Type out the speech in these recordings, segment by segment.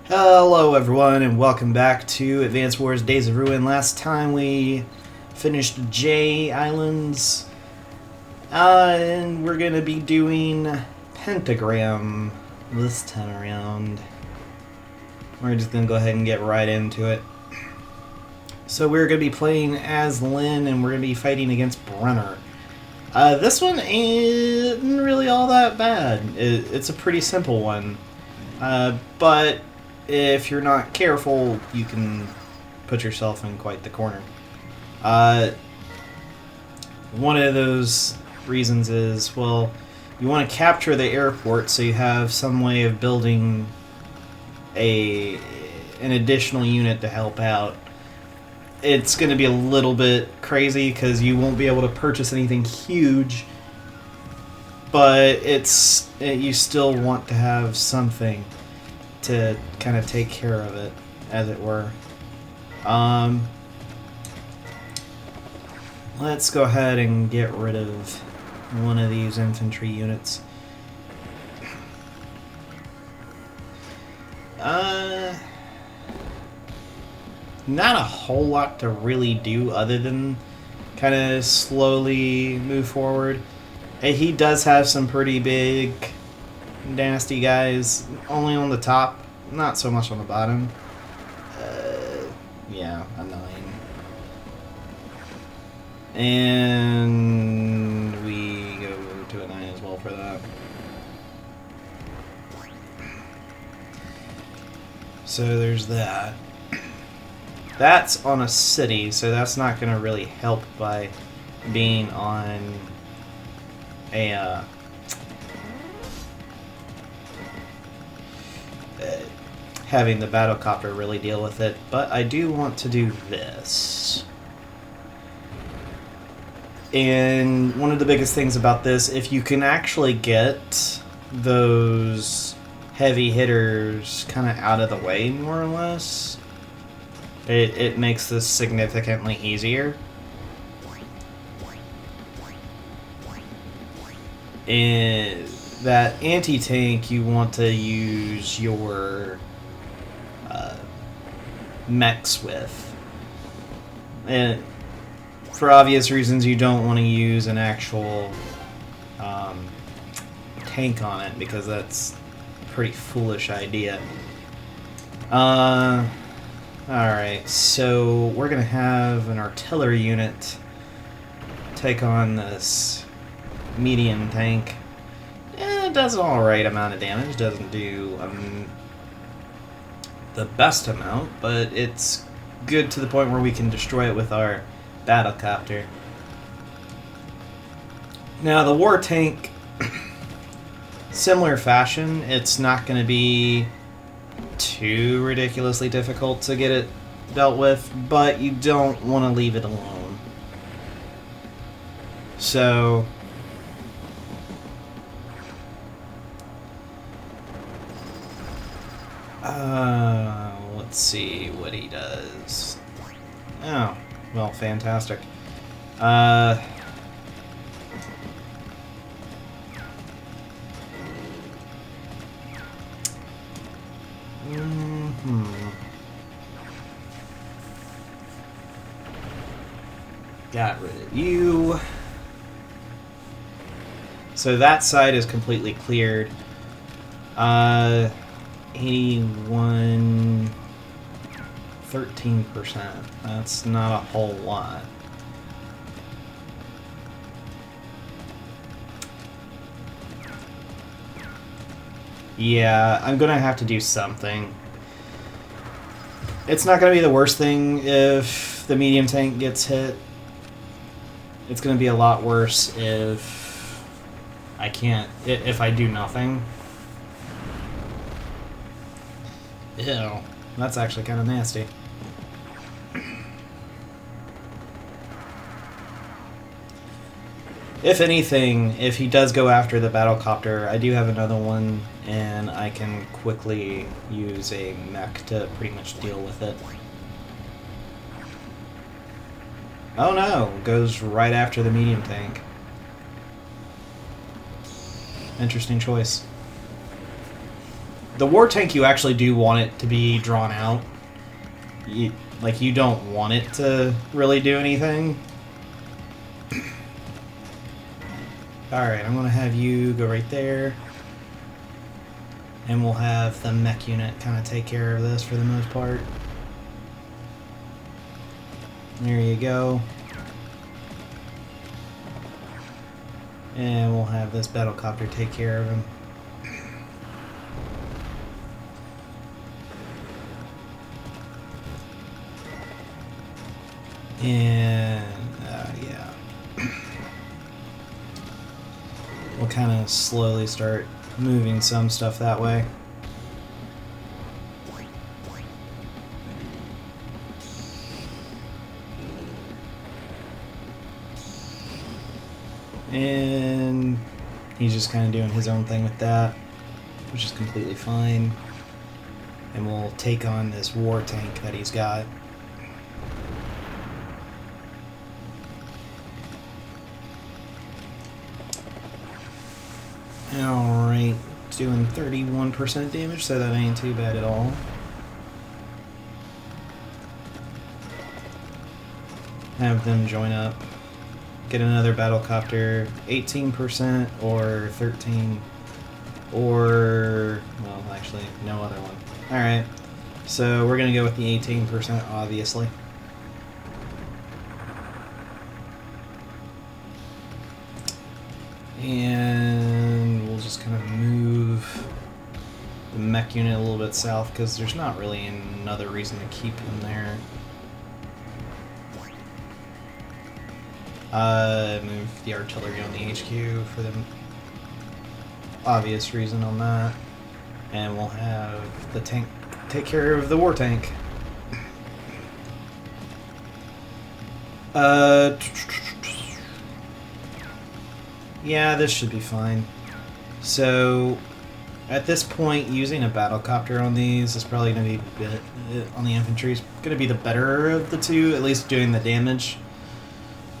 Hello everyone and welcome back to Advance Wars Days of Ruin. Last time we finished J Islands, and we're going to be doing Pentagram this time around. We're just going to go ahead and get right into it. So we're going to be playing as Lynn and we're going to be fighting against Brenner. This one isn't really all that bad. It's a pretty simple one. But if you're not careful, you can put yourself in quite the corner. One of those reasons is, well, you want to capture the airport so you have some way of building an additional unit to help out. It's going to be a little bit crazy because you won't be able to purchase anything huge, but you still want to have something to kind of take care of it, as it were. Let's go ahead and get rid of one of these infantry units. Not a whole lot to really do other than kind of slowly move forward. He does have some pretty big nasty guys, only on the top, not so much on the bottom. Yeah, annoying. And we go to a 9 as well for that. So there's that. That's on a city, so that's not going to really help by being on a having the battlecopter really deal with it, but I do want to do this. And one of the biggest things about this, if you can actually get those heavy hitters kind of out of the way, more or less, it makes this significantly easier. And that anti-tank, you want to use your mechs with. And for obvious reasons, you don't want to use an actual tank on it, because that's a pretty foolish idea. Alright, so we're going to have an artillery unit take on this medium tank. It does an alright amount of damage. Doesn't do the best amount, but it's good to the point where we can destroy it with our battlecopter. Now, the war tank, similar fashion, it's not going to be too ridiculously difficult to get it dealt with, but you don't want to leave it alone. So let's see what he does. Oh, well, fantastic. Got rid of you. So that side is completely cleared. 81, 13%. That's not a whole lot. Yeah, I'm gonna have to do something. It's not gonna be the worst thing if the medium tank gets hit. It's gonna be a lot worse if I do nothing. Ew, that's actually kind of nasty. If anything, if he does go after the battlecopter, I do have another one, and I can quickly use a mech to pretty much deal with it. Oh no, goes right after the medium tank. Interesting choice. The war tank, you actually do want it to be drawn out. You don't want it to really do anything. Alright, I'm going to have you go right there. And we'll have the mech unit kind of take care of this for the most part. There you go. And we'll have this battlecopter take care of him. And, yeah. We'll kind of slowly start moving some stuff that way. And he's just kind of doing his own thing with that, which is completely fine. And we'll take on this war tank that he's got. Alright, doing 31% damage, so that ain't too bad at all. Have them join up. Get another battlecopter, 18% or 13, or, well, actually, no other one. Alright, so we're going to go with the 18%, obviously. And we'll just kind of move the mech unit a little bit south, because there's not really another reason to keep him there. Move the artillery on the HQ for the obvious reason on that. And we'll have the tank take care of the war tank. Yeah, this should be fine. So, at this point, using a battlecopter on these is probably going to be, on the infantry, is going to be the better of the two, at least doing the damage.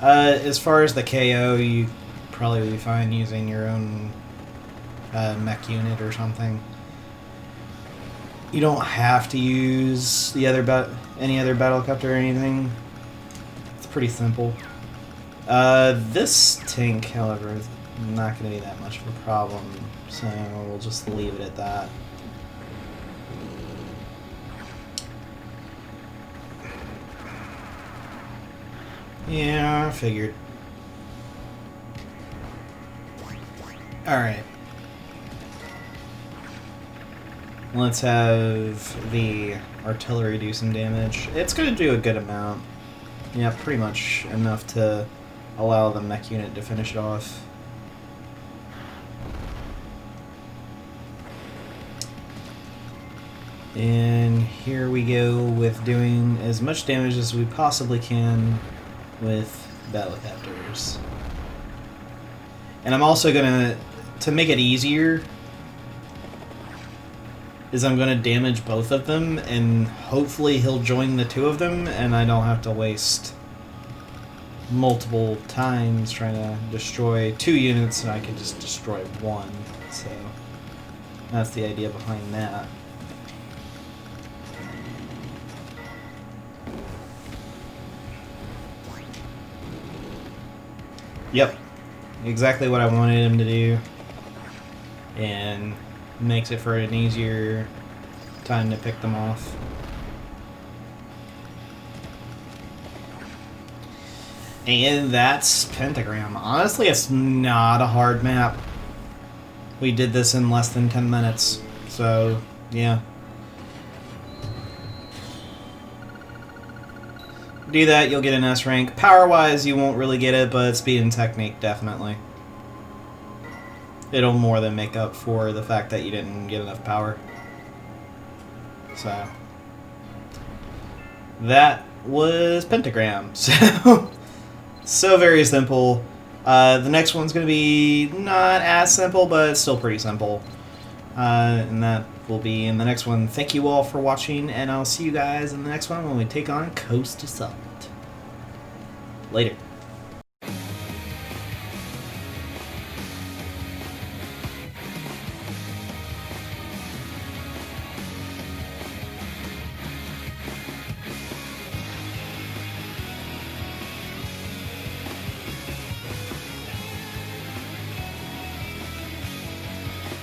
As far as the KO, you probably be fine using your own mech unit or something. You don't have to use the any other battlecopter or anything. It's pretty simple. This tank, however, is not going to be that much of a problem, so we'll just leave it at that. Yeah, I figured. Alright. Let's have the artillery do some damage. It's going to do a good amount. Yeah, pretty much enough to allow the mech unit to finish it off. And here we go with doing as much damage as we possibly can with battlecopters. And I'm also gonna, to make it easier, I'm gonna damage both of them, and hopefully he'll join the two of them, and I don't have to waste multiple times trying to destroy two units, and I can just destroy one. So that's the idea behind that. Yep, exactly what I wanted him to do, and makes it for an easier time to pick them off. And that's Pentagram. Honestly, it's not a hard map. We did this in less than 10 minutes, so yeah. Do that, you'll get an S rank. Power-wise, you won't really get it, but speed and technique, definitely. It'll more than make up for the fact that you didn't get enough power. So, that was Pentagram. So very simple. The next one's going to be not as simple, but it's still pretty simple. And that will be in the next one. Thank you all for watching, and I'll see you guys in the next one when we take on Coast Assault. Later.